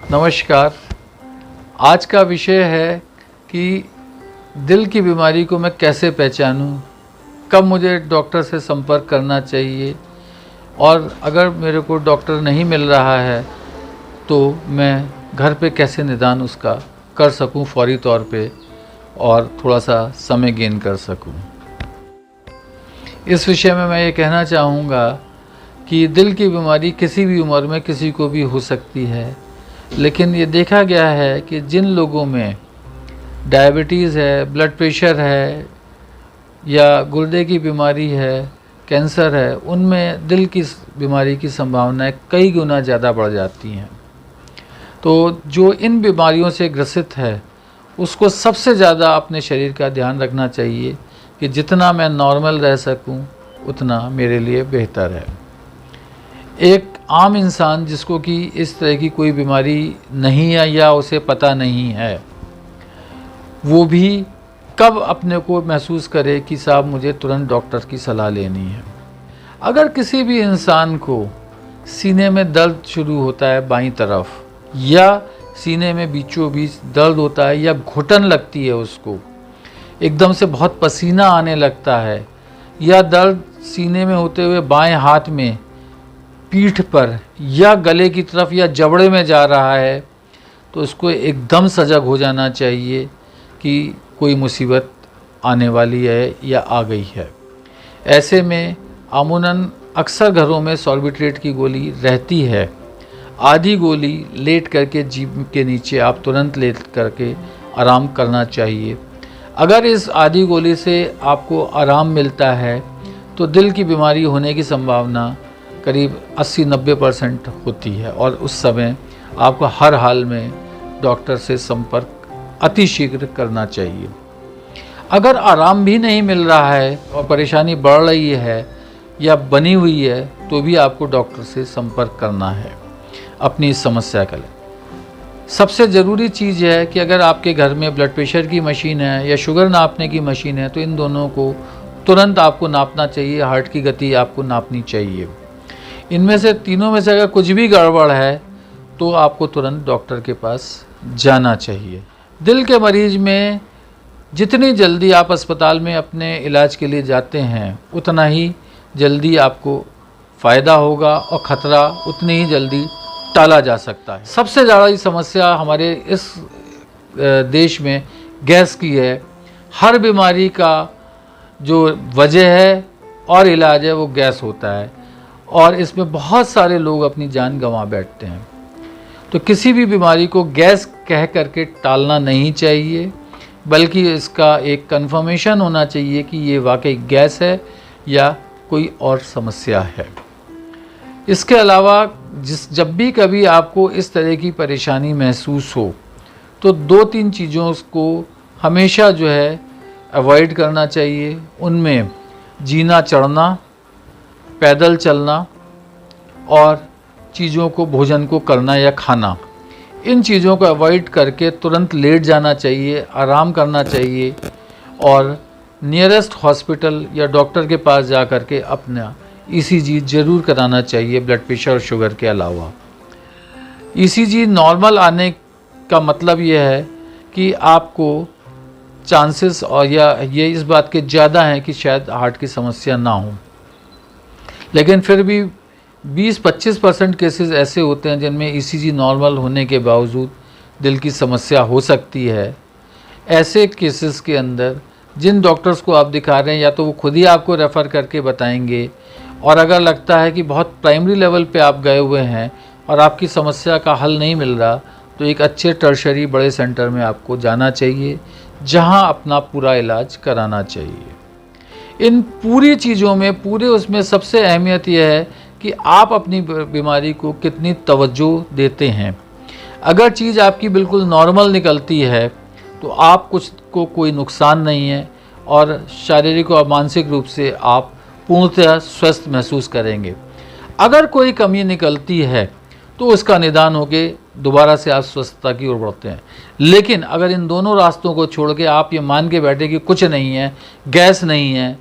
नमस्कार। आज का विषय है कि दिल की बीमारी को मैं कैसे पहचानूं, कब मुझे डॉक्टर से संपर्क करना चाहिए और अगर मेरे को डॉक्टर नहीं मिल रहा है तो मैं घर पे कैसे निदान उसका कर सकूं फौरी तौर पे और थोड़ा सा समय गेन कर सकूं। इस विषय में मैं ये कहना चाहूँगा कि दिल की बीमारी किसी भी उम्र में किसी को भी हो सकती है, लेकिन ये देखा गया है कि जिन लोगों में डायबिटीज़ है, ब्लड प्रेशर है या गुर्दे की बीमारी है, कैंसर है, उनमें दिल की बीमारी की संभावनाएं कई गुना ज़्यादा बढ़ जाती हैं। तो जो इन बीमारियों से ग्रसित है उसको सबसे ज़्यादा अपने शरीर का ध्यान रखना चाहिए कि जितना मैं नॉर्मल रह सकूं उतना मेरे लिए बेहतर है। एक आम इंसान जिसको कि इस तरह की कोई बीमारी नहीं है या उसे पता नहीं है, वो भी कब अपने को महसूस करे कि साहब मुझे तुरंत डॉक्टर की सलाह लेनी है। अगर किसी भी इंसान को सीने में दर्द शुरू होता है बाईं तरफ, या सीने में बीचों बीच दर्द होता है या घुटन लगती है, उसको एकदम से बहुत पसीना आने लगता है, या दर्द सीने में होते हुए बाएं हाथ में, पीठ पर या गले की तरफ या जबड़े में जा रहा है, तो उसको एकदम सजग हो जाना चाहिए कि कोई मुसीबत आने वाली है या आ गई है। ऐसे में अमूमन अक्सर घरों में सॉर्बिट्रेट की गोली रहती है। आधी गोली लेट करके जीभ के नीचे आप तुरंत लेट करके आराम करना चाहिए। अगर इस आधी गोली से आपको आराम मिलता है तो दिल की बीमारी होने की संभावना करीब 80-90% होती है और उस समय आपको हर हाल में डॉक्टर से संपर्क अतिशीघ्र करना चाहिए। अगर आराम भी नहीं मिल रहा है और परेशानी बढ़ रही है या बनी हुई है तो भी आपको डॉक्टर से संपर्क करना है अपनी इस समस्या के लिए। सबसे ज़रूरी चीज़ है कि अगर आपके घर में ब्लड प्रेशर की मशीन है या शुगर नापने की मशीन है तो इन दोनों को तुरंत आपको नापना चाहिए। हार्ट की गति आपको नापनी चाहिए। इनमें से तीनों में से अगर कुछ भी गड़बड़ है तो आपको तुरंत डॉक्टर के पास जाना चाहिए। दिल के मरीज में जितनी जल्दी आप अस्पताल में अपने इलाज के लिए जाते हैं उतना ही जल्दी आपको फ़ायदा होगा और ख़तरा उतनी ही जल्दी टाला जा सकता है। सबसे ज़्यादा समस्या हमारे इस देश में गैस की है। हर बीमारी का जो वजह है और इलाज है वो गैस होता है और इसमें बहुत सारे लोग अपनी जान गंवा बैठते हैं। तो किसी भी बीमारी को गैस कह करके टालना नहीं चाहिए, बल्कि इसका एक कंफर्मेशन होना चाहिए कि ये वाकई गैस है या कोई और समस्या है। इसके अलावा जब भी कभी आपको इस तरह की परेशानी महसूस हो तो 2-3 चीज़ों को हमेशा जो है अवॉइड करना चाहिए। उनमें जीना चढ़ना, पैदल चलना और चीज़ों को भोजन को करना या खाना, इन चीज़ों को अवॉइड करके तुरंत लेट जाना चाहिए, आराम करना चाहिए और नियरेस्ट हॉस्पिटल या डॉक्टर के पास जा कर के अपना ईसीजी ज़रूर कराना चाहिए। ब्लड प्रेशर और शुगर के अलावा ईसीजी नॉर्मल आने का मतलब यह है कि आपको चांसेस और या ये इस बात के ज़्यादा हैं कि शायद हार्ट की समस्या ना हो, लेकिन फिर भी 20-25% केसेस ऐसे होते हैं जिनमें ईसीजी नॉर्मल होने के बावजूद दिल की समस्या हो सकती है। ऐसे केसेस के अंदर जिन डॉक्टर्स को आप दिखा रहे हैं या तो वो खुद ही आपको रेफ़र करके बताएंगे, और अगर लगता है कि बहुत प्राइमरी लेवल पे आप गए हुए हैं और आपकी समस्या का हल नहीं मिल रहा तो एक अच्छे टर्शरी बड़े सेंटर में आपको जाना चाहिए जहां अपना पूरा इलाज कराना चाहिए। इन पूरी चीज़ों में उसमें सबसे अहमियत यह है कि आप अपनी बीमारी को कितनी तवज्जो देते हैं। अगर चीज़ आपकी बिल्कुल नॉर्मल निकलती है तो आप कोई नुकसान नहीं है और शारीरिक और मानसिक रूप से आप पूर्णतः स्वस्थ महसूस करेंगे। अगर कोई कमी निकलती है तो उसका निदान होके दोबारा से आप स्वस्थता की ओर बढ़ते हैं। लेकिन अगर इन दोनों रास्तों को छोड़ के आप ये मान के बैठे कि कुछ नहीं है, गैस नहीं है,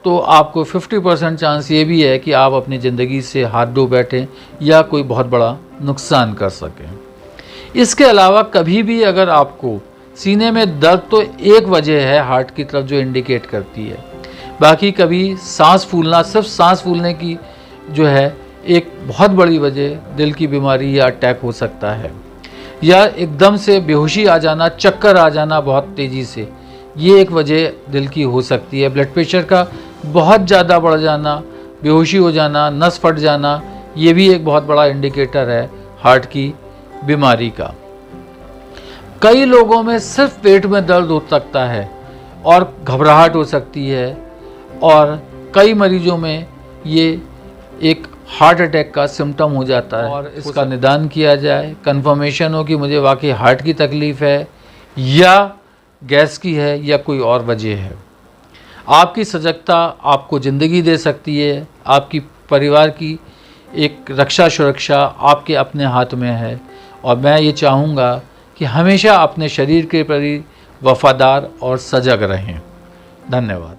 तो आपको 50% चांस ये भी है कि आप अपनी ज़िंदगी से हाथ धो बैठें या कोई बहुत बड़ा नुकसान कर सकें। इसके अलावा कभी भी अगर आपको सीने में दर्द, तो एक वजह है हार्ट की तरफ जो इंडिकेट करती है, बाकी कभी सांस फूलना, सिर्फ सांस फूलने की जो है एक बहुत बड़ी वजह दिल की बीमारी या अटैक हो सकता है, या एकदम से बेहोशी आ जाना, चक्कर आ जाना बहुत तेज़ी से, ये एक वजह दिल की हो सकती है। ब्लड प्रेशर का बहुत ज़्यादा बढ़ जाना, बेहोशी हो जाना, नस फट जाना, ये भी एक बहुत बड़ा इंडिकेटर है हार्ट की बीमारी का। कई लोगों में सिर्फ पेट में दर्द हो सकता है और घबराहट हो सकती है, और कई मरीजों में ये एक हार्ट अटैक का सिम्टम हो जाता है, और इसका निदान किया जाए, कंफर्मेशन हो कि मुझे वाकई हार्ट की तकलीफ़ है या गैस की है या कोई और वजह है। आपकी सजगता आपको ज़िंदगी दे सकती है, आपकी परिवार की एक रक्षा सुरक्षा आपके अपने हाथ में है, और मैं ये चाहूँगा कि हमेशा अपने शरीर के प्रति वफादार और सजग रहें। धन्यवाद।